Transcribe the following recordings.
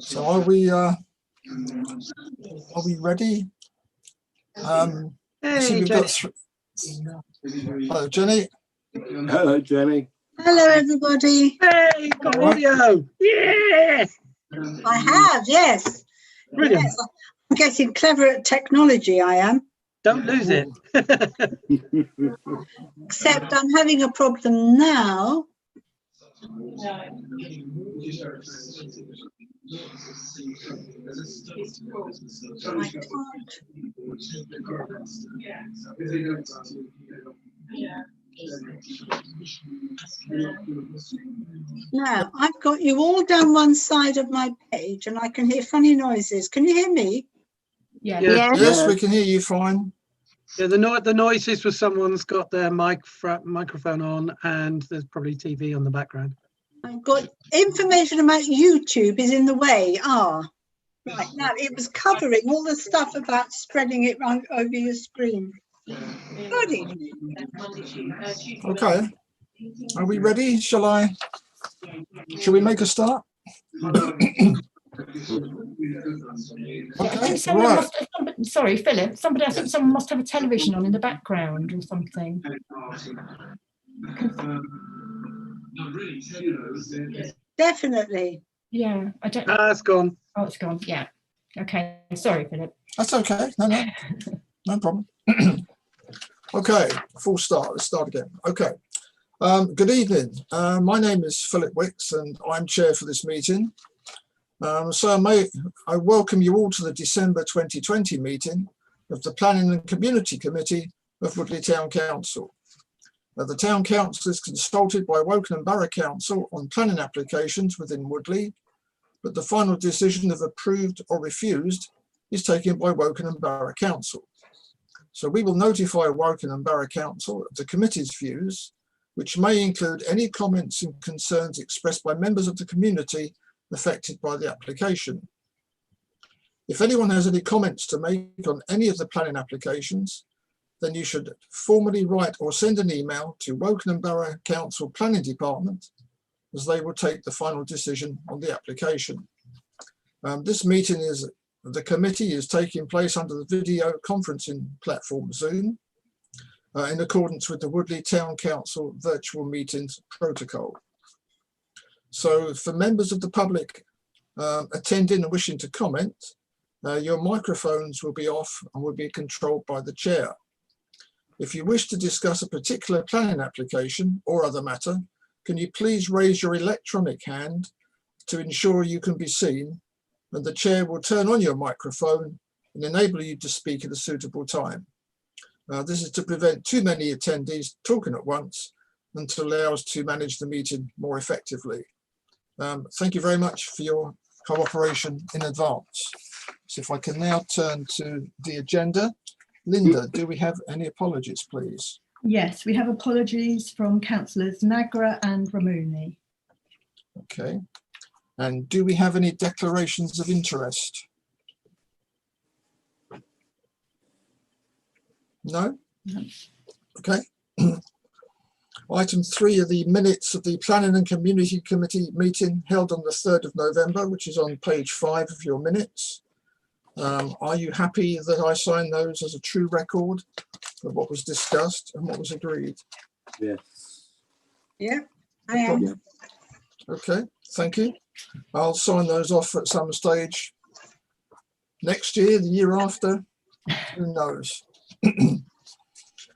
So are we ready? I see we've got hello, Jenny. Hello, Jenny. Hello, everybody. Hey, got audio. Yeah. I have, yes. Brilliant. Yes, I'm getting clever at technology, I am. Don't lose it. Except I'm having a problem now. I can't. Now, I've got you all down one side of my page and I can hear funny noises. Can you hear me? Yeah. Yeah. Yes, we can hear you fine. Yeah, the noises for someone's got their microphone on, and there's probably TV on the background. I've got information about YouTube is in the way. Right. Now, it was covering all the stuff about spreading it right over your screen. Good evening. Okay. Are we ready? Shall we make a start? Okay, right. Sorry, Philip. Somebody, I think someone must have a television on in the background or something. Definitely. Yeah, I don't. It's gone. Oh, it's gone. Yeah. Okay. Sorry, Philip. That's okay. No problem. Okay, full start. Let's start again. Okay. Good evening. My name is Philip Wicks and I'm chair for this meeting. So I welcome you all to the December 2020 meeting of the Planning and Community Committee of Woodley Town Council. The Town Council is consulted by Wokingham Borough Council on planning applications within Woodley, but the final decision of approved or refused is taken by Wokingham Borough Council. So we will notify Wokingham Borough Council of the committee's views, which may include any comments and concerns expressed by members of the community affected by the application. If anyone has any comments to make on any of the planning applications, then you should formally write or send an email to Wokingham Borough Council Planning Department, as they will take the final decision on the application. This meeting the committee is taking place under the video conferencing platform Zoom, in accordance with the Woodley Town Council virtual meetings protocol. So for members of the public attending and wishing to comment, your microphones will be off and will be controlled by the chair. If you wish to discuss a particular planning application or other matter, can you please raise your electronic hand to ensure you can be seen, and the chair will turn on your microphone and enable you to speak at a suitable time. This is to prevent too many attendees talking at once and to allow us to manage the meeting more effectively. Thank you very much for your cooperation in advance. So if I can now turn to the agenda. Linda, do we have any apologies, please? Yes, we have apologies from councillors Nagra and Ramuni. Okay. And do we have any declarations of interest? No? No. Okay. Item 3 are the minutes of the Planning and Community Committee meeting held on the 3rd of November, which is on page 5 of your minutes. Are you happy that I sign those as a true record of what was discussed and what was agreed? Yes. Yeah, I am. Yeah. Okay, thank you. I'll sign those off at some stage next year, the year after, who knows?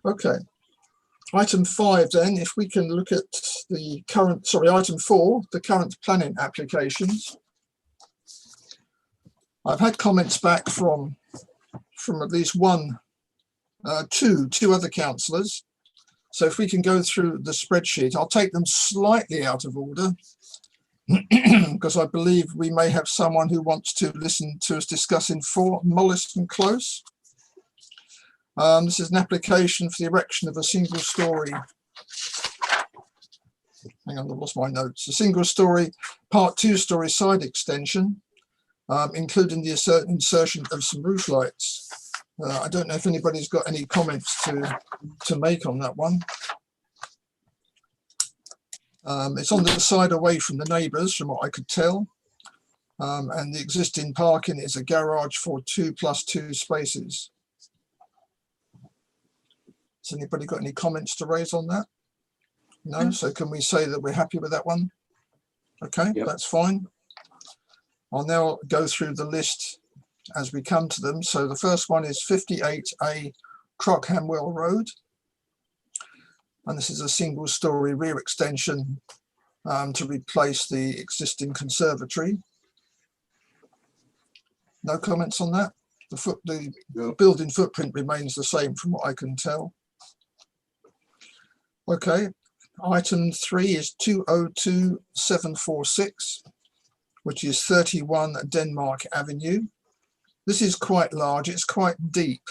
Okay. Item 5 then, if we can look at the current, item 4, the current planning applications. I've had comments back from at least two other councillors. So if we can go through the spreadsheet, I'll take them slightly out of order because I believe we may have someone who wants to listen to us discussing 4 Mollison Close. This is an application for the erection of a single-storey. Hang on, I've lost my notes. A single-storey, part 2-storey side extension, including the insertion of some roof lights. I don't know if anybody's got any comments to make on that one. It's on the side away from the neighbours, from what I could tell. And the existing parking is a garage for 2+2 spaces. Has anybody got any comments to raise on that? No, so can we say that we're happy with that one? Okay, Yep. that's fine. I'll now go through the list as we come to them. So the first one is 58A Crockhamwell Road. And this is a single story rear extension to replace the existing conservatory. No comments on that? The No. building footprint remains the same from what I can tell. Okay, item 3 is 202746, which is 31 Denmark Avenue. This is quite large, it's quite deep,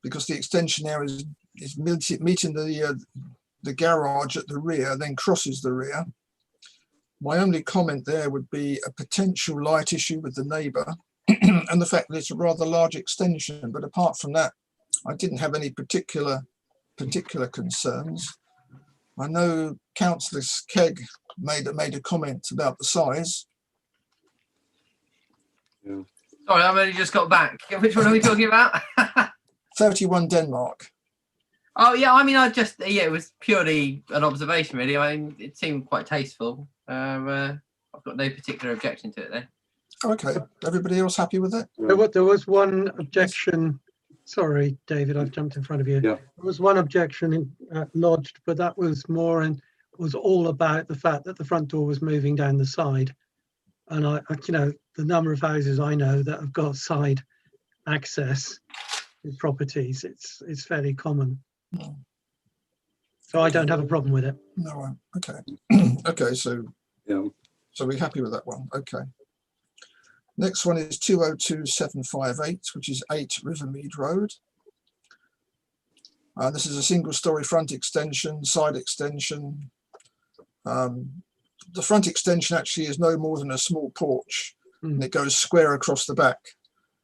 because the extension area is meeting the garage at the rear, then crosses the rear. My only comment there would be a potential light issue with the neighbour and the fact that it's a rather large extension, but apart from that, I didn't have any particular concerns. I know Councillor Kegg made a comment about the size. Yeah. Sorry, I've only just got back. Which one are we talking about? 31 Denmark. Oh yeah, I mean, it was purely an observation, really. I mean, it seemed quite tasteful. I've got no particular objection to it then. Okay, everybody else happy with it? There was one objection. Sorry, David, I've jumped in front of you. Yeah. There was one objection lodged, but that was was all about the fact that the front door was moving down the side. And I the number of houses I know that have got side access to properties, it's fairly common. Hmm. So I don't have a problem with it. No, okay. Okay, so Yeah. we're happy with that one. Okay. Next one is 202758, which is 8 Rivermead Road. This is a single story front extension, side extension. The front extension actually is no more than a small porch, and it goes square across the back.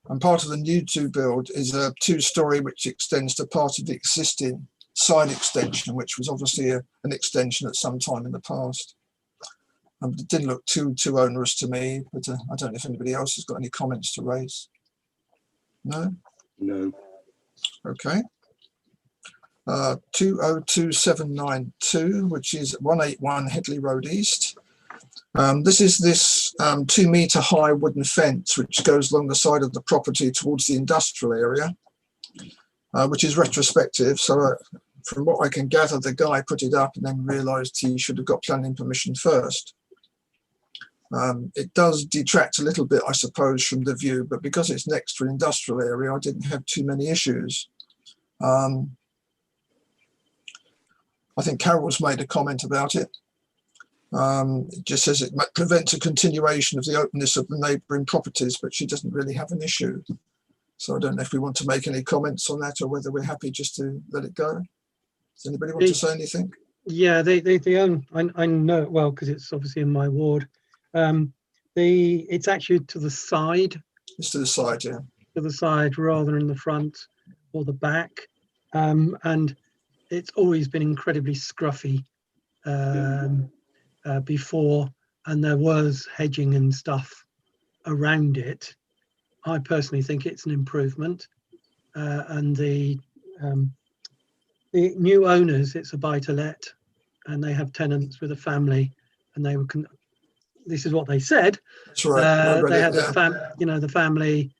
And part of the new to build is a 2-story which extends to part of the existing side extension, which was obviously an extension at some time in the past. It didn't look too onerous to me, but I don't know if anybody else has got any comments to raise. No? No. Okay. 202792, which is 181 Headley Road East. This is 2-metre high wooden fence which goes along the side of the property towards the industrial area, which is retrospective. So from what I can gather, the guy put it up and then realised he should have got planning permission first. It does detract a little bit, I suppose, from the view, but because it's next to an industrial area, I didn't have too many issues. I think Carol's made a comment about it. It just says it prevents a continuation of the openness of the neighbouring properties, but she doesn't really have an issue. So I don't know if we want to make any comments on that or whether we're happy just to let it go. Does anybody want to say anything? Yeah, they own. I know it well because it's obviously in my ward. It's actually to the side. It's to the side, yeah. To the side rather than the front or the back, and it's always been incredibly scruffy before, and there was hedging and stuff around it. I personally think it's an improvement, and the new owners, it's a buy-to-let, and they have tenants with a family, and they were. This is what they said. That's right. They had the family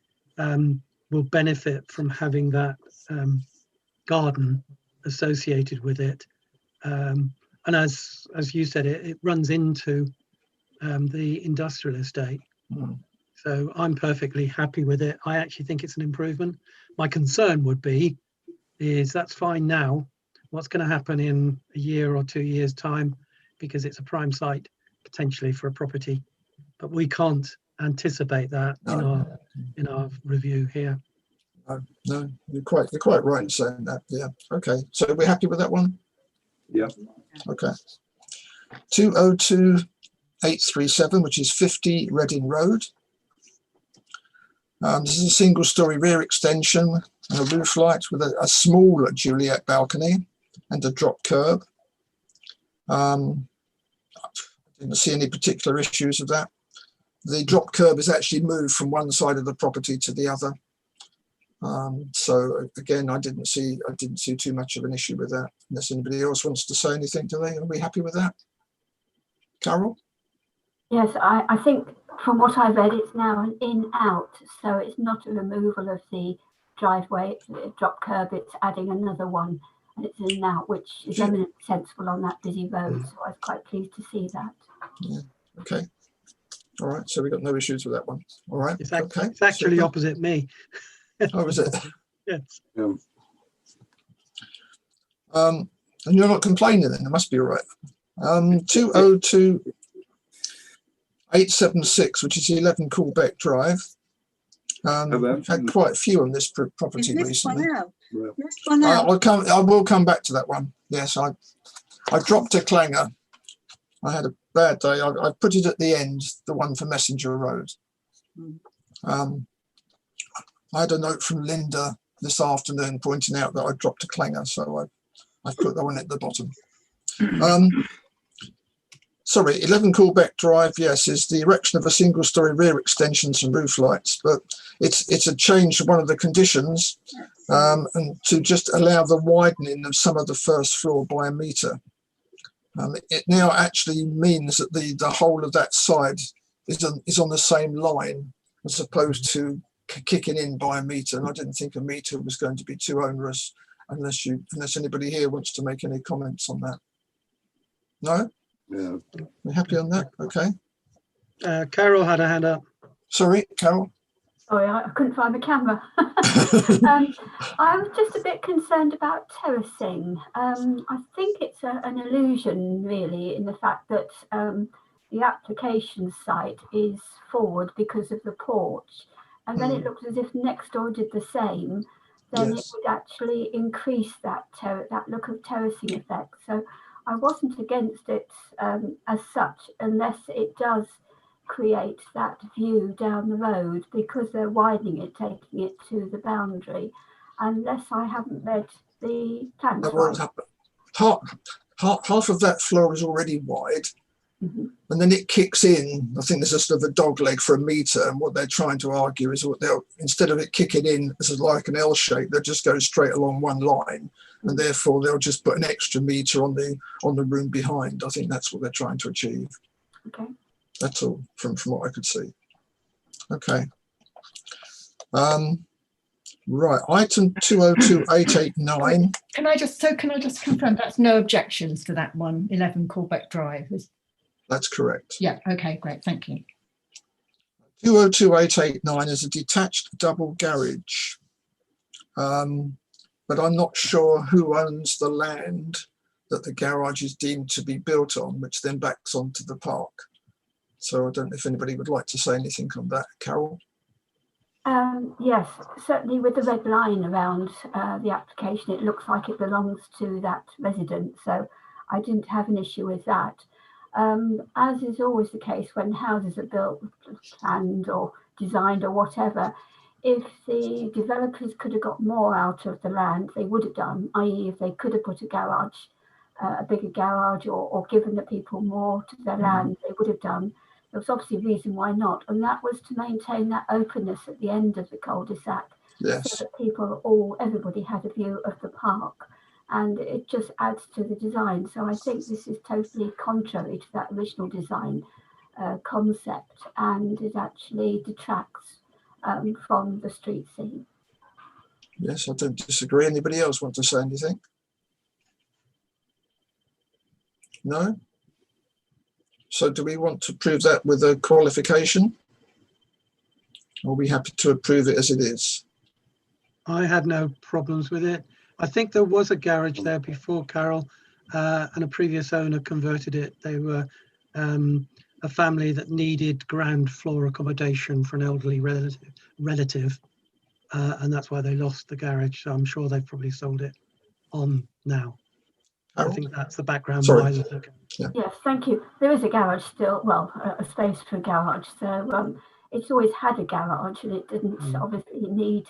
will benefit from having that garden associated with it, and as you said, it runs into the industrial estate. So I'm perfectly happy with it. I actually think it's an improvement. My concern would be is that's fine now. What's going to happen in a year or 2 years' time, because it's a prime site potentially for a property, but we can't anticipate that in our review here. No, you're quite right in saying that. Yeah. Okay. So we're happy with that one? Yeah. Okay. 202837, which is 50 Reading Road. This is a single story rear extension and a roof light with a small Juliet balcony and a drop curb. I didn't see any particular issues with that. the drop curb is actually moved from one side of the property to the other. So again, I didn't see too much of an issue with that. Unless anybody else wants to say anything, do they? Are we happy with that? Carol? Yes, I think from what I read, it's now an in-out, so it's not a removal of the driveway, drop curb, it's adding another one, and it's an in-out, which is eminently sensible on that busy road, so I was quite pleased to see that. Yeah. Okay. All right. So we got no issues with that one. All right. It's, Okay. it's actually Super. opposite me. Oh, is it? Yes. And you're not complaining then, it must be all right. 202876, which is 11 Coolbeck Drive. We've had quite a few on this property Is this recently. one out? This one out? I will come back to that one. Yes, I dropped a clanger. I had a bad day. I put it at the end, the one for Messenger Road. I had a note from Linda this afternoon pointing out that I dropped a clanger, so I put that one at the bottom. Sorry, 11 Coolbeck Drive, yes, is the erection of a single-storey rear extensions and roof lights, but it's a change to one of the conditions, and to just allow the widening of some of the first floor by a metre. It now actually means that the whole of that side is on the same line as opposed to kicking in by a metre, and I didn't think a metre was going to be too onerous unless anybody here wants to make any comments on that. No? Yeah. We're happy on that? Okay. Carol had a hand up. Sorry, Carol. Sorry, I couldn't find the camera. I was just a bit concerned about terracing. I think it's an illusion, really, in the fact that the application site is forward because of the porch, and then it looks as if next door did the same. Then it would actually increase that look of terracing effect. So I wasn't against it as such, unless it does create that view down the road because they're widening it, taking it to the boundary, unless I haven't read the plans right. Half of that floor is already wide, and then it kicks in. I think there's a sort of a dog leg for a metre, and what they're trying to argue is instead of it kicking in as like an L shape, they'll just go straight along one line, and therefore they'll just put an extra metre on the room behind. I think that's what they're trying to achieve. Okay. That's all from what I could see. Okay. Right, item 202889. Can I just confirm that's no objections to that one, 11 Coolbeck Drive? That's correct. Yeah, okay, great, thank you. 202889 is a detached double garage. But I'm not sure who owns the land that the garage is deemed to be built on, which then backs onto the park. So I don't know if anybody would like to say anything on that. Carol? Yes, certainly with the red line around the application, it looks like it belongs to that resident. So I didn't have an issue with that. As is always the case when houses are built, planned or designed or whatever, if the developers could have got more out of the land, they would have done, i.e. if they could have put a garage, a bigger garage, or given the people more to their land, they would have done. There was obviously a reason why not, and that was to maintain that openness at the end of the cul-de-sac, Yes. so that everybody had a view of the park, and it just adds to the design. So I think this is totally contrary to that original design concept, and it actually detracts from the street scene. Yes, I don't disagree. Anybody else want to say anything? No? So do we want to approve that with a qualification? Or are we happy to approve it as it is? I had no problems with it. I think there was a garage there before, Carol, and a previous owner converted it. They were a family that needed ground floor accommodation for an elderly relative, and that's why they lost the garage. So I'm sure they've probably sold it on now. Carol? I think that's the background. Sorry. Why there's no garage. Yeah. Yes, thank you. There is a garage still, well, a space for a garage. So it's always had a garage, and it didn't obviously need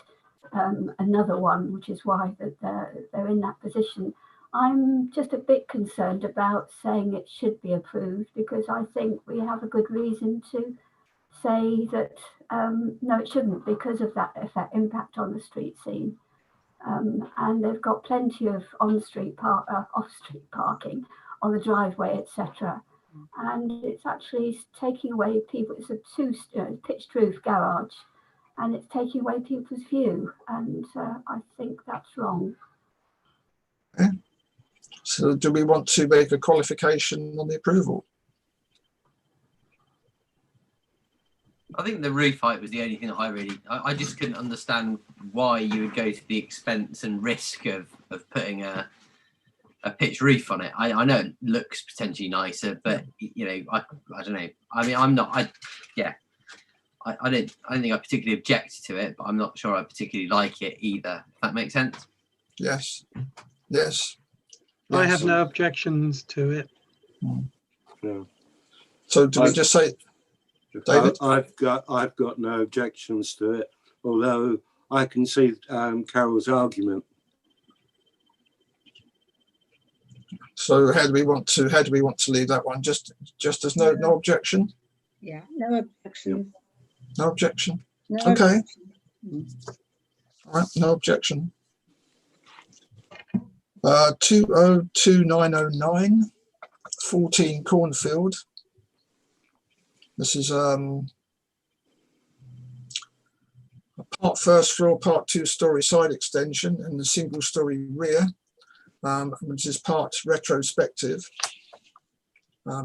another one, which is why they're in that position. I'm just a bit concerned about saying it should be approved, because I think we have a good reason to say that no, it shouldn't because of that impact on the street scene. And they've got plenty of off-street parking on the driveway, etc. And it's actually taking away people. It's a pitched roof garage, and it's taking away people's view. And I think that's wrong. So do we want to make a qualification on the approval? I think the roof height was the only thing that I just couldn't understand why you would go to the expense and risk of putting a pitched roof on it. I know it looks potentially nicer, but you know, I don't know. I mean, I don't think I particularly object to it, but I'm not sure I particularly like it either. If that makes sense. Yes. Yes. I have no objections to it. No. So do we just say, David? I've got no objections to it, although I can see Carol's argument. So how do we want to leave that one? Just as no objection? Yeah, no objection. No objection. No Okay. objection. All right, no objection. 202909, 14 Cornfield. This is a part first floor, part 2-story side extension and the single story rear, which is part retrospective.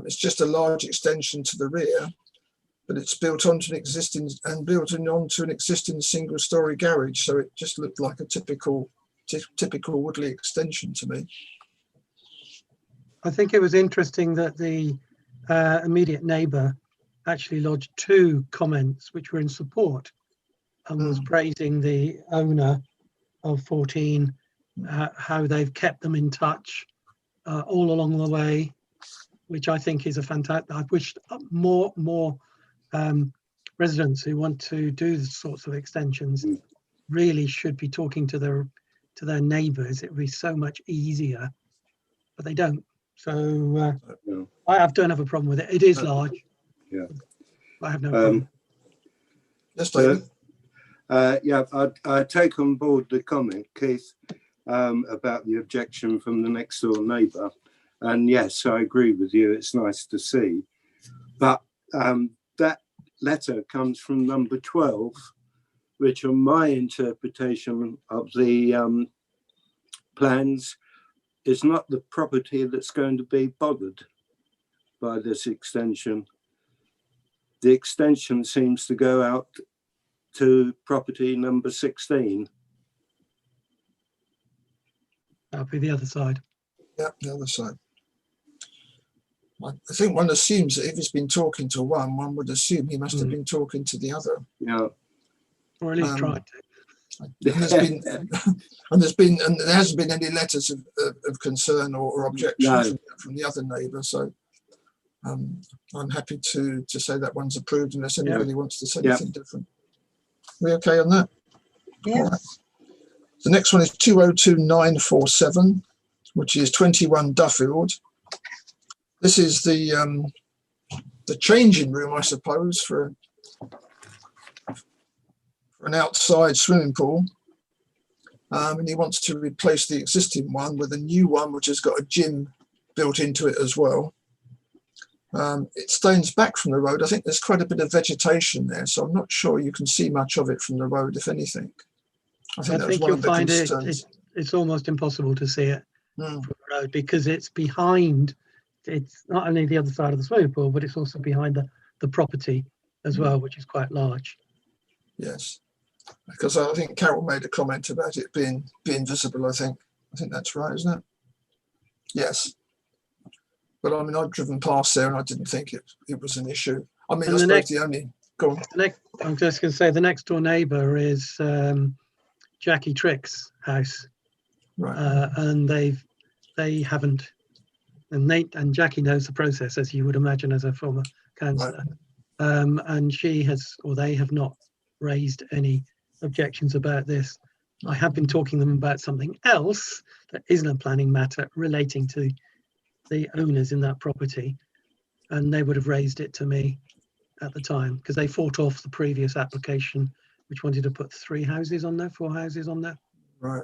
It's just a large extension to the rear, but it's built onto an existing single story garage. So it just looked like a typical Woodley extension to me. I think it was interesting that the immediate neighbour actually lodged 2 comments which were in support and was praising the owner of 14, how they've kept them in touch all along the way, which I think is a fantastic. I wish more residents who want to do the sorts of extensions really should be talking to their neighbours. It would be so much easier, but they don't. So I don't have a problem with it. It is large. Yeah, I have no problem. Yes, David. Yeah, I take on board the comment, Keith, about the objection from the next door neighbour. And yes, I agree with you. It's nice to see. But that letter comes from number 12, which on my interpretation of the plans is not the property that's going to be bothered by this extension. The extension seems to go out to property number 16. That'll be the other side. Yeah, the other side. I think one assumes that if he's been talking to one would assume he must have been talking to the other. Yeah. Or at least tried to. And there hasn't been any letters of concern or objection from the other neighbour. So I'm happy to say that one's approved unless anybody wants to say anything different. We okay on that? Yeah. All right. The next one is 202947, which is 21 Duffield. This is the changing room, I suppose, for an outside swimming pool. And he wants to replace the existing one with a new one, which has got a gym built into it as well. It stands back from the road. I think there's quite a bit of vegetation there, so I'm not sure you can see much of it from the road, if anything. I think you'll find it's almost impossible to see it from the road because it's behind. It's not only the other side of the swimming pool, but it's also behind the property as well, which is quite large. Yes, because I think Carol made a comment about it being visible. I think that's right, isn't it? Yes. But I mean, I've driven past there and I didn't think it was an issue. I mean, I suppose the only. Go on. I'm just going to say the next door neighbour is Jackie Trick's house, Right. and they haven't. And Jackie knows the process, as you would imagine, as a former councillor. Right. And she has, or they have not raised any objections about this. I have been talking to them about something else that isn't a planning matter relating to the owners in that property, and they would have raised it to me. at the time because they fought off the previous application, which wanted to put 4 houses on there. Right.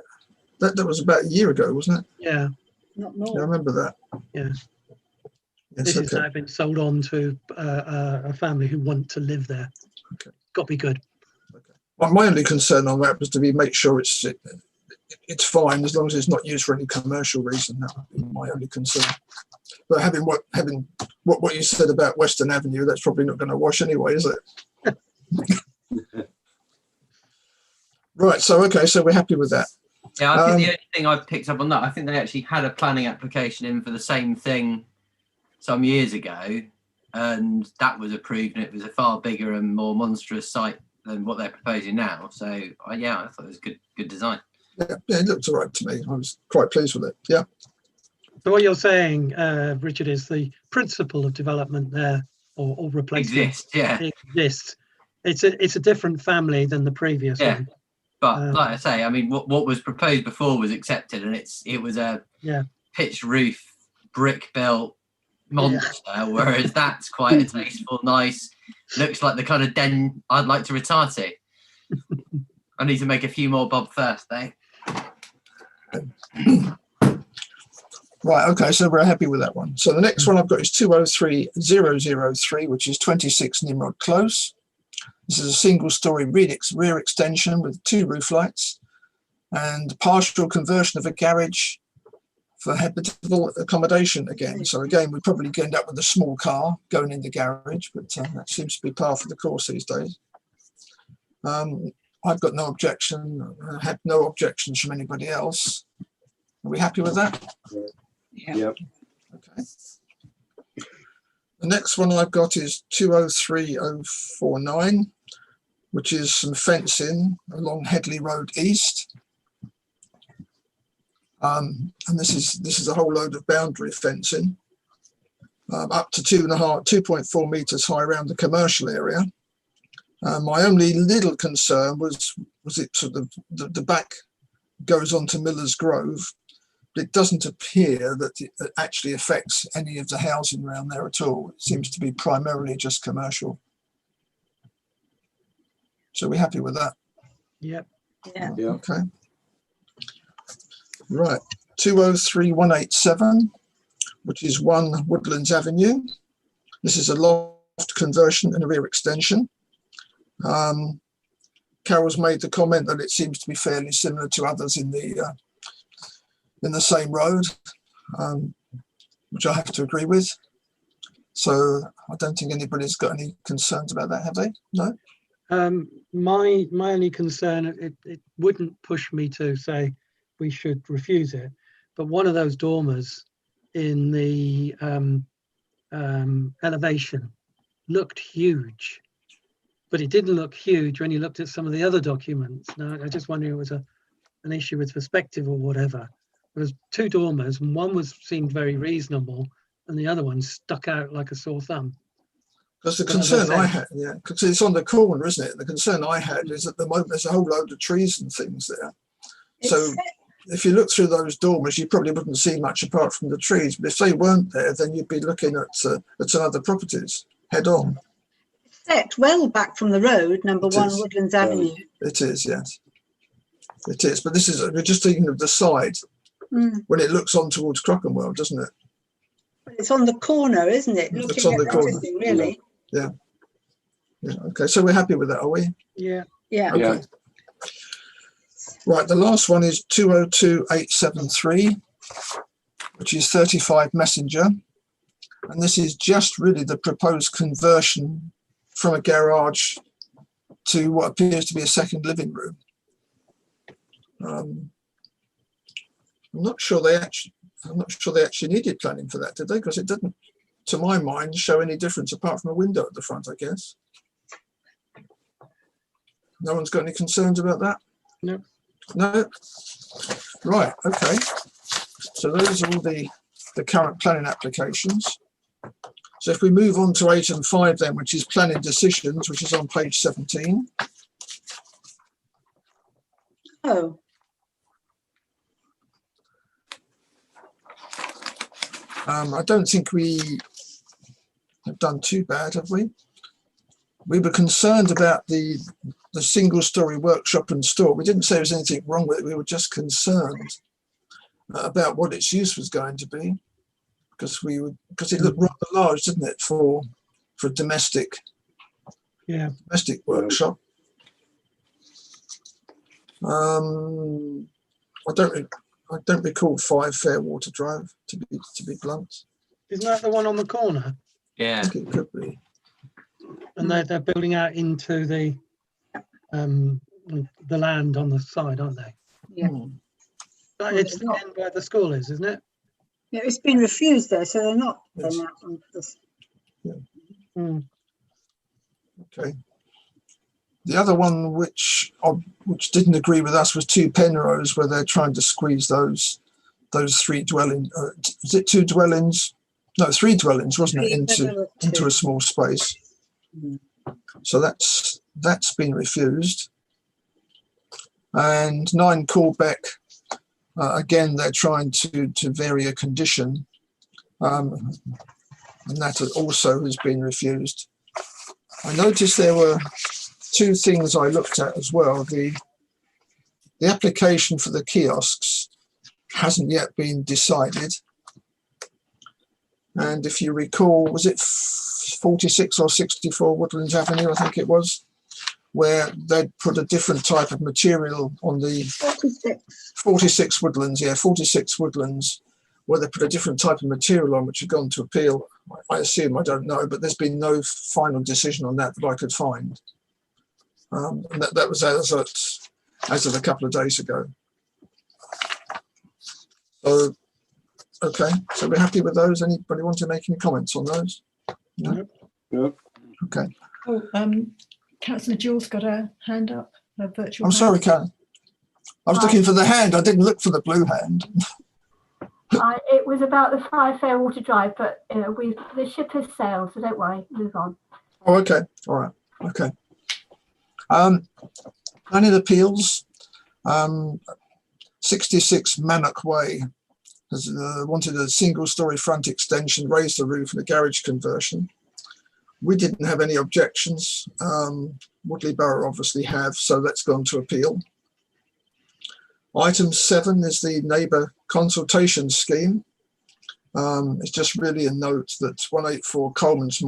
That was about a year ago, wasn't it? Yeah, Not Yeah, I more. remember that. Yeah. Yes, this has okay. now been sold on to a family who want to live there. Okay. Got to be good. Well, my only concern on that was to make sure it's fine as long as it's not used for any commercial reason. That would be my only concern. But having what you said about Western Avenue, that's probably not going to wash anyway, is it? Right. So okay. So we're happy with that. Yeah, I think the only thing I've picked up on that, I think they actually had a planning application in for the same thing some years ago, and that was approved, and it was a far bigger and more monstrous site than what they're proposing now. So yeah, I thought it was good design. Yeah, it looked all right to me. I was quite pleased with it. Yeah. So what you're saying, Richard, is the principle of development there or replacement Exists, yeah. exists. It's a different family than the previous Yeah. one. But like I say, I mean, what was proposed before was accepted, and it was a pitched roof, brick built monster, whereas that's quite a tasteful, nice, looks like the kind of den I'd like to retire to. I need to make a few more bob first, though. Right. Okay. So we're happy with that one. So the next one I've got is 203003, which is 26 Nimrod Close. This is a single-story rear extension with 2 roof lights and partial conversion of a garage for habitable accommodation again. So again, we'd probably end up with a small car going in the garage, but that seems to be par for the course these days. I've got no objection. I had no objections from anybody else. Are we happy with that? Yeah. Okay. The next one I've got is 203049, which is some fencing along Headley Road East. And this is a whole load of boundary fencing, up to 2.4 meters high around the commercial area. My only little concern was it sort of the back goes on to Miller's Grove. It doesn't appear that it actually affects any of the housing around there at all. It seems to be primarily just commercial. So we're happy with that. Yep. Yeah. Okay. Right. 203187, which is 1 Woodlands Avenue. This is a loft conversion and a rear extension. Carol's made the comment that it seems to be fairly similar to others in the same road, which I have to agree with. So I don't think anybody's got any concerns about that, have they? No? My only concern, it wouldn't push me to say we should refuse it, but one of those dormers in the elevation looked huge, but it didn't look huge when you looked at some of the other documents. Now, I just wondering if it was an issue with perspective or whatever. There was 2 dormers, and one seemed very reasonable, and the other one stuck out like a sore thumb. Because the But as I concern I said- had, because it's on the corner, isn't it? The concern I had is at the moment there's a whole load of trees and things there. So if you look through those dormers, you probably wouldn't see much apart from the trees. But if they weren't there, then you'd be looking at some other properties head on. Set well back from the road, number It 1 is. Woodlands Avenue. It is, yes. It is. But we're just thinking of the side when it looks on towards Crockenwell, doesn't it? It's on the corner, isn't it? It's Looking on the at corner. everything, really. Yeah. Okay. So we're happy with that, are we? Yeah. Yeah. Okay. Yeah. Right, the last one is 202873, which is 35 Messenger. And this is just really the proposed conversion from a garage to what appears to be a second living room. I'm not sure they actually needed planning for that, did they? Because it didn't, to my mind, show any difference apart from a window at the front, I guess. No one's got any concerns about that? No. No? Right, okay. So those are all the current planning applications. So if we move on to item 5 then, which is planning decisions, which is on page 17. Oh, I don't think we have done too bad, have we? we were concerned about the single-story workshop and store. We didn't say there was anything wrong with it. We were just concerned about what its use was going to be, because it looked rather large, didn't it, for a domestic workshop. I don't recall 5 Fairwater Drive, to be blunt. Isn't that the one on the corner? I Yeah. think it could be. And they're building out into the land on the side, aren't they? Yeah. Hmm. But it's the end where the school is, isn't it? Yeah, it's been refused there, so they're not Yes. going out on this. Mm. Okay. The other one which didn't agree with us was 2 Penrose, where they're trying to squeeze those 3 dwellings. Is it 2 dwellings? No, 3 dwellings, wasn't it, into a small space. Mhm. So that's been refused. And 9 Corbeck, again, they're trying to vary a condition, and that also has been refused. I noticed there were 2 things I looked at as well. The application for the kiosks hasn't yet been decided. And if you recall, was it 46 or 64 Woodlands Avenue, I think it was, where they'd put a different type of material on the 46 Woodlands, 46 Woodlands, where they put a different type of material on, which had gone to appeal. I assume, I don't know, but there's been no final decision on that I could find. And that was as of a couple of days ago. So, okay, so we're happy with those. Anybody want to make any comments on those? No? No. Okay. Oh, Councillor Jules got a hand up, a virtual I'm hand. sorry, Karen. I was looking for the hand. I didn't look for the blue hand. It was about the 5 Fairwater Drive, but the ship has sailed, so don't worry, move on. Oh, okay. All right. Okay. Planning appeals. 66 Mannock Way has wanted a single-story front extension, raise the roof, and a garage conversion. We didn't have any objections. Woodley Borough obviously have, so that's gone to appeal. Item 7 is the neighbour consultation scheme. It's just really a note that 184 Coleman's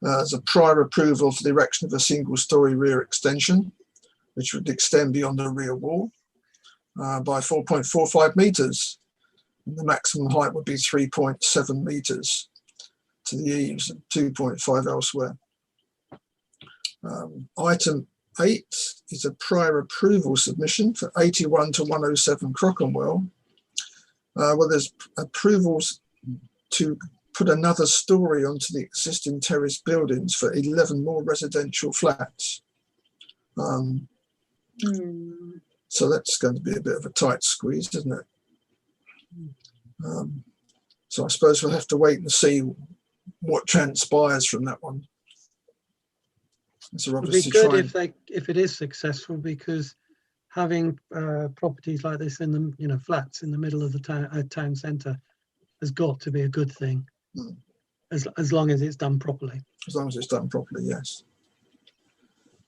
has a prior approval for the erection of a single-storey rear extension, which would extend beyond the rear wall by 4.45 metres. And the maximum height would be 3.7 metres to the eaves and 2.5 elsewhere. Item 8 is a prior approval submission for 81 to 107 Crockenwell, where there's approvals to put another story onto the existing terrace buildings for 11 more residential flats. So that's going to be a bit of a tight squeeze, isn't it? So I suppose we'll have to wait and see what transpires from that one. It would be good if it is successful, because having properties like this in the flats in the middle of the town centre has got to be a good thing, as long as it's done properly. As long as it's done properly, yes.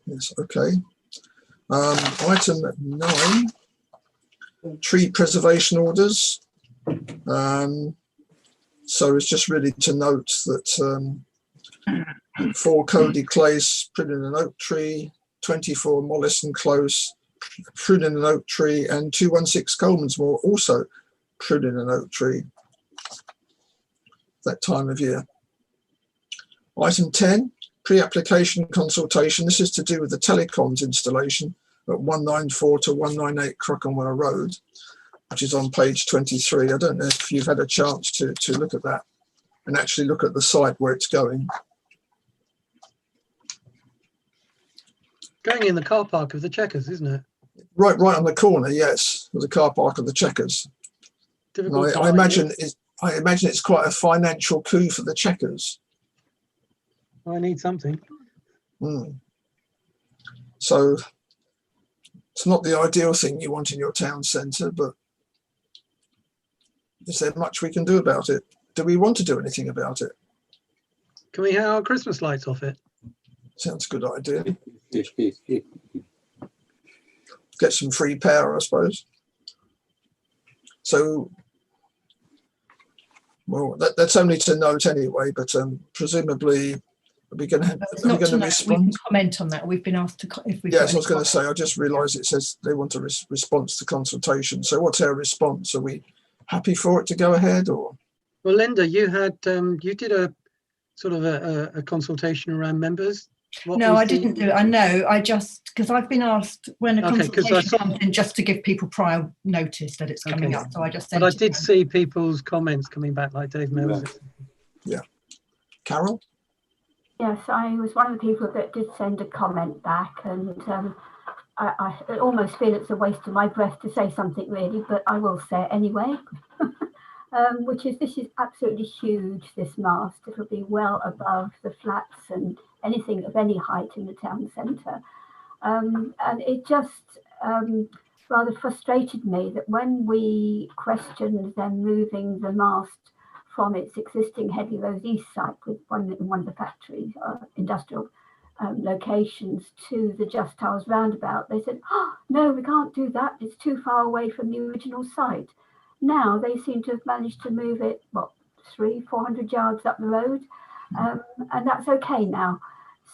Yes, okay. Item 9, tree preservation orders. So it's just really to note that 4 Cody Close, pruning an oak tree, 24 Mollison Close, pruning an oak tree, and 216 Coleman's Moor, also pruning an oak tree that time of year. Item 10, pre-application consultation. This is to do with the telecoms installation at 194 to 198 Crockenwell Road, which is on page 23. I don't know if you've had a chance to look at that and actually look at the site where it's going. Going in the car park of the Checkers, isn't it? Right on the corner, yes, of the car park of the Checkers. I imagine it's quite a financial coup for the Checkers. I need something. So it's not the ideal thing you want in your town centre, but is there much we can do about it? Do we want to do anything about it? Can we have our Christmas lights off it? Sounds a good idea. Get some free power, I suppose. So, well, that's only to note anyway, but presumably are we going to It's not to know, we can respond? comment on that. We've been asked to, if we've Yes, got I was any going to say, I just realised it says they want a response to consultation. So what's our response? Are we happy for it to go ahead, or? Well, Linda, you had you did a sort of a consultation around members. What No, was I didn't do it. I know. I just, because I've been asked when a Okay, 'cause I consultation saw- comes in, just to give people prior notice that it's coming Okay. up. So I just But sent I it did round. see people's comments coming back, like Dave Mills. Carol? Yes, I was one of the people that did send a comment back, and I almost feel it's a waste of my breath to say something really, but I will say it anyway. Which is, this is absolutely huge, this mast. It'll be well above the flats and anything of any height in the town centre. And it just rather frustrated me that when we questioned them moving the mast from its existing Headley Road East site with one of the factories, industrial locations, to the Just Towers roundabout, they said, oh, no, we can't do that. It's too far away from the original site. Now they seem to have managed to move it, what, 300-400 yards up the road, and that's okay now.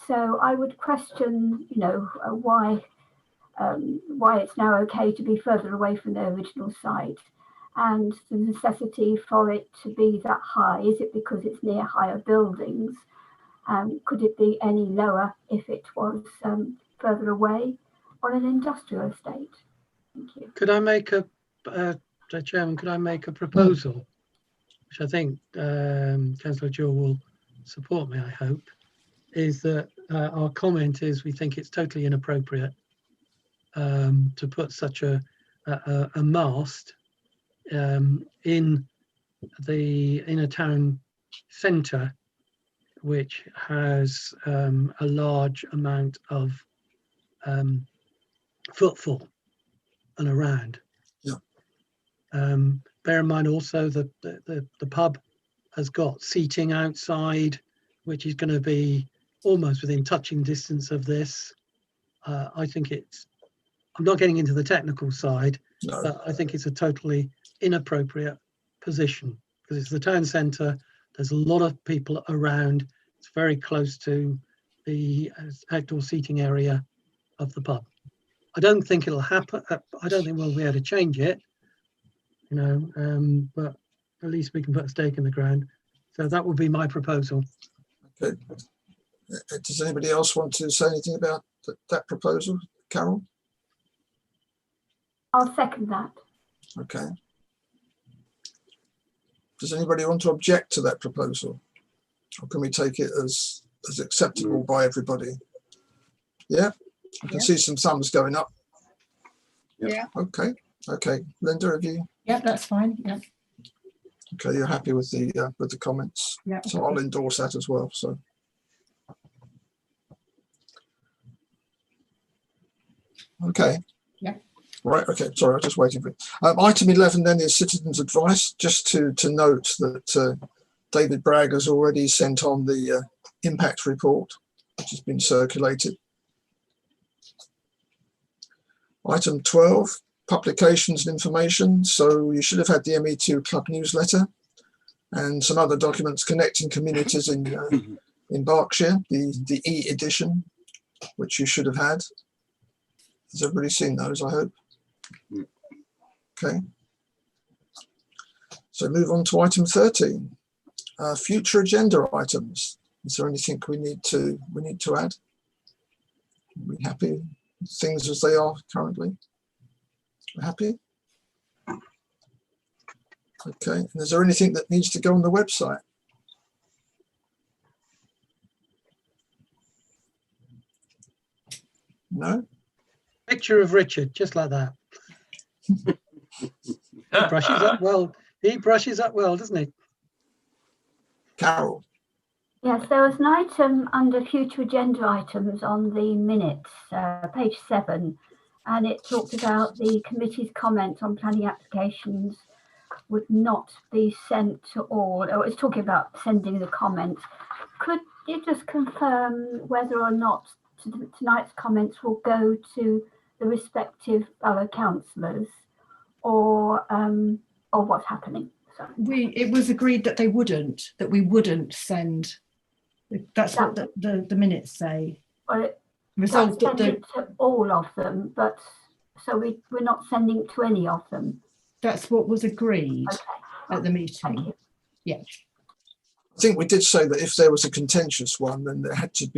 So I would question, you know, why it's now okay to be further away from the original site, and the necessity for it to be that high. Is it because it's near higher buildings? Could it be any lower if it was further away on an industrial estate? Thank you. Could I make Chairman, could I make a proposal, which I think Councillor Jewell will support me, I hope, is that our comment is we think it's totally inappropriate to put such a mast in a town centre which has a large amount of footfall and around. Bear in mind also that the pub has got seating outside, which is going to be almost within touching distance of this. I think I'm not getting into the technical side, No. but I think it's a totally inappropriate position because it's the town centre. There's a lot of people around. It's very close to the outdoor seating area of the pub. I don't think it'll happen. I don't think we'll be able to change it. You know, but at least we can put a stake in the ground. So that would be my proposal. Okay. Does anybody else want to say anything about that proposal? Carol? I'll second that. Okay. Does anybody want to object to that proposal? Or can we take it as acceptable by everybody? Yeah, I can see some thumbs going up. Yeah. Okay. Linda, have you? Yeah, that's fine. Yeah. Okay, you're happy with the comments? Yeah. So I'll endorse that as well. So. Okay. Yeah. Right. Okay. Sorry, I was just waiting for it. Item 11 then is citizens' advice. Just to note that David Bragg has already sent on the impact report, which has been circulated. Item 12, publications and information. So you should have had the ME2 Club newsletter and some other documents connecting communities in Berkshire, the e-edition, which you should have had. Has everybody seen those, I hope? Okay. So move on to item 13, future agenda items. Is there anything we need to add? Are we happy with things as they are currently? We're happy? Okay, and is there anything that needs to go on the website? No? Picture of Richard, just like that. He brushes up well. He brushes up well, doesn't he? Carol? Yes, there was an item under future agenda items on the minutes, page 7, and it talked about the committee's comments on planning applications would not be sent to all, or it's talking about sending the comments. Could you just confirm whether or not tonight's comments will go to the respective borough councillors, or what's happening? Sorry. It was agreed that we wouldn't send. That's what the minutes say. Well, Resolved send that it to all of them, but so we're not sending it to any of them. that's what was agreed Okay. at the Thank meeting. you. Yeah. I think we did say that if there was a contentious one, then it had to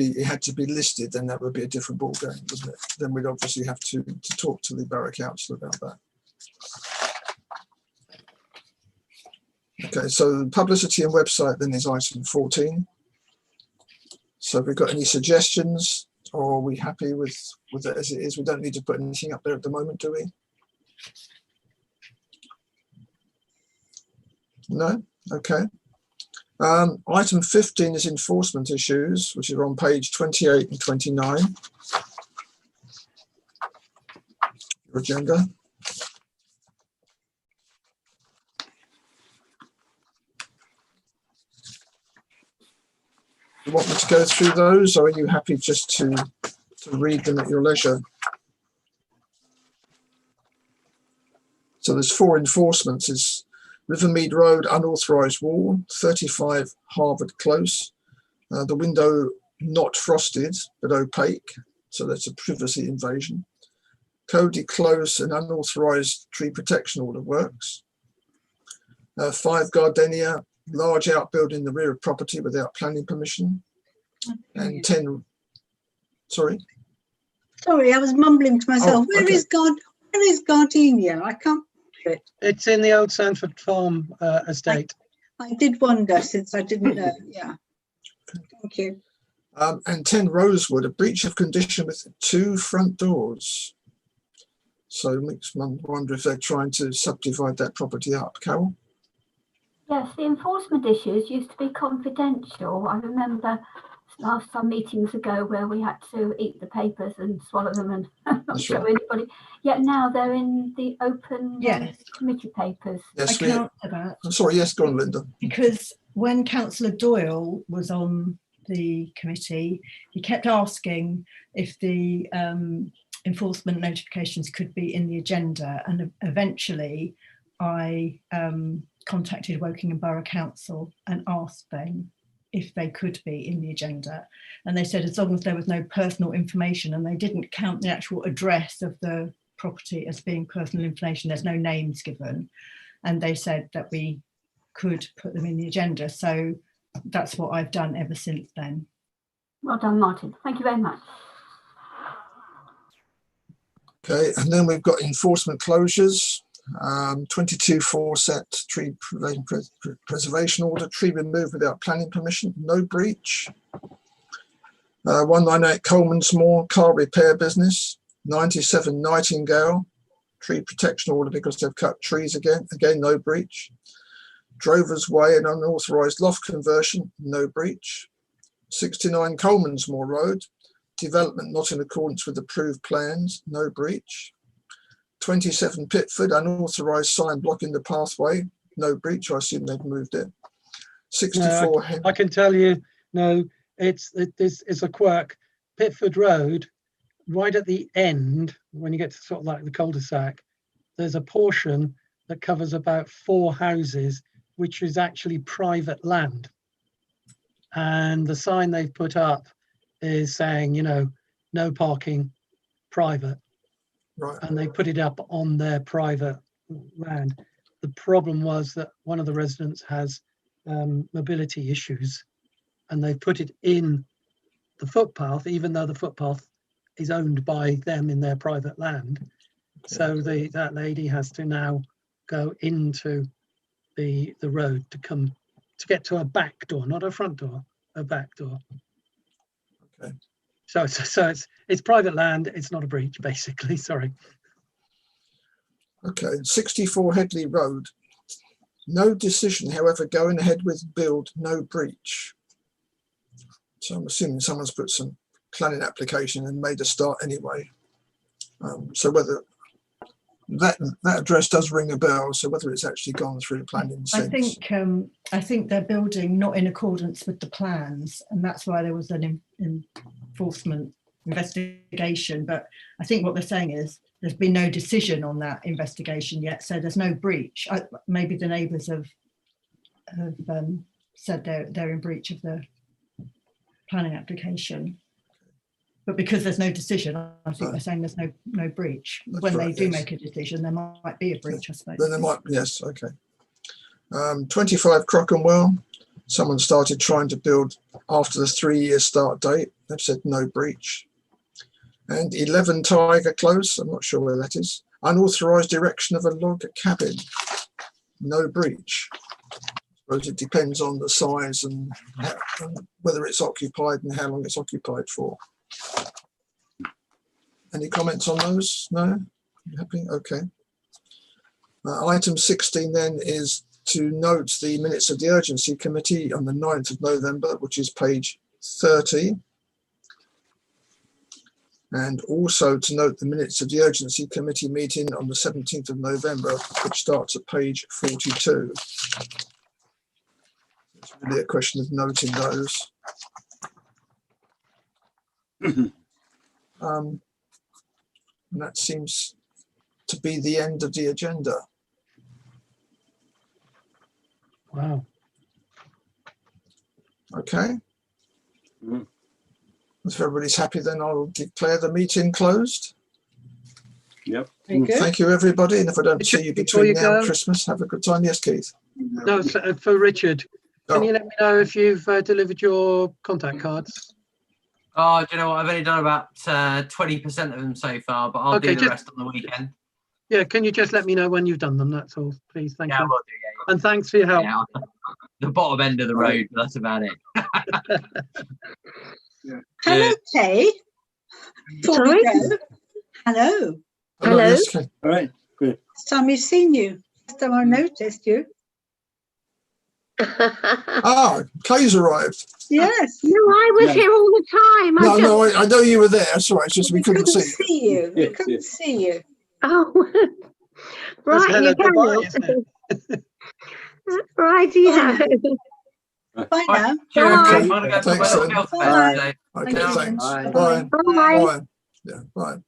be listed, then that would be a different ball game, wouldn't it? Then we'd obviously have to talk to the borough council about that. Okay, so the publicity and website then is item 14. So have we got any suggestions, or are we happy with it as it is? We don't need to put anything up there at the moment, do we? No? Okay. Item 15 is enforcement issues, which are on page 28 and 29. Your agenda. You want me to go through those, or are you happy just to read them at your leisure? So there's 4 enforcements. Is Rivermead Road unauthorised wall, 35 Harvard Close, the window not frosted but opaque, so that's a privacy invasion. Cody Close, an unauthorised tree protection order works. 5 Gardenia, large outbuilding in the rear of property without planning permission. And 10, sorry? Sorry, I was mumbling to myself. Oh, okay. Where is Gardenia? I can't picture it. It's in the old Sanford Farm estate. I did wonder since I didn't know. Yeah. Thank you. And 10 Rosewood, a breach of condition with 2 front doors. So it makes one wonder if they're trying to subdivide that property up. Carol? Yes, the enforcement issues used to be confidential. I remember some meetings ago where we had to eat the papers and swallow them and not That's show right. anybody. Yet now they're in the open Yes. committee papers. Yes, I can answer that I'm sorry, yes, go on, Linda. because when Councillor Doyle was on the committee, he kept asking if the enforcement notifications could be in the agenda, and eventually I contacted Wokingham Borough Council and asked them if they could be in the agenda, and they said as long as there was no personal information, and they didn't count the actual address of the property as being personal information, there's no names given, and they said that we could put them in the agenda. So that's what I've done ever since then. Well done, Martin. Thank you very much. Okay, and then we've got enforcement closures. 22 Fawcett tree preservation order, tree removed without planning permission, no breach. 198 Coleman's car repair business. 97 Nightingale, tree protection order because they've cut trees again, no breach. Drover's Way, an unauthorised loft conversion, no breach. 69 Coleman'smore Road, development not in accordance with approved plans, no breach. 27 Pitford, unauthorised sign blocking the pathway, no breach. I assume they've moved it. 64 I can tell you, no, it's a quirk. Pitford Road, right at the end, when you get to sort of like the cul-de-sac, there's a portion that covers about 4 houses, which is actually private land. And the sign they've put up is saying, you know, no parking, private. Right. And they put it up on their private land. The problem was that one of the residents has mobility issues, and they put it in the footpath, even though the footpath is owned by them in their private land. So that lady has to now go into the road to get to a back door, not a front door, a back door. Okay. So it's private land. It's not a breach, basically. Sorry. Okay. 64 Headley Road. No decision, however, going ahead with build, no breach. So I'm assuming someone's put some planning application and made a start anyway. So whether that address does ring a bell. So whether it's actually gone through planning I since. think they're building not in accordance with the plans, and that's why there was an enforcement investigation. But I think what they're saying is there's been no decision on that investigation yet, so there's no breach. Maybe the neighbours have said they're in breach of the planning application. But because there's no decision, I think they're saying there's no breach. That's When right, they do yes. make a decision, there might be a breach, I suppose. Then there might, yes, okay. 25 Crockenwell, someone started trying to build after the 3-year start date. They've said no breach. And 11 Tiger Close, I'm not sure where that is. Unauthorised erection of a log cabin, no breach. I suppose it depends on the size and whether it's occupied and how long it's occupied for. Any comments on those? No? You happy? Okay. Item 16 then is to note the minutes of the urgency committee on the 9th of November, which is page 30. And also to note the minutes of the urgency committee meeting on the 17th of November, which starts at page 42. It's really a question of noting those. And that seems to be the end of the agenda. Wow. Okay. Mm. If everybody's happy, then I'll declare the meeting closed. Yep. Very good. Thank you, everybody. And if I don't Richard, see you before between you now and go- Christmas, have a good time. Yes, Keith. No, for Richard, can Oh. you let me know if you've delivered your contact cards? Oh, do you know what? I've only done about 20% of them so far, but I'll Okay, do the just- rest on the weekend. Yeah, can you just let me know when you've done them? That's all, please. Thank Yeah, I you. will do. And thanks for your help. Yeah, the bottom end of the road, but that's about it. Hello, Kay. Before we go. Hello. Hello. Yes, Kate. All right. Good. Last time you've seen you. Last time I noticed you. Ah, Kay's arrived. Yes. No, I was Yeah. here all the time. No, no, I know you were there. Sorry, it's just we couldn't see you. you. We Yeah, couldn't yeah. see you. Oh, That's right, hello, you goodbye, can. isn't it? Right, yeah. Bye now. Cheers, Bye. I'm gonna go to my Thanks, little then. girl's bed Bye. today. Okay, Thank you. thanks. Bye. Bye. Bye. Bye. Yeah, bye.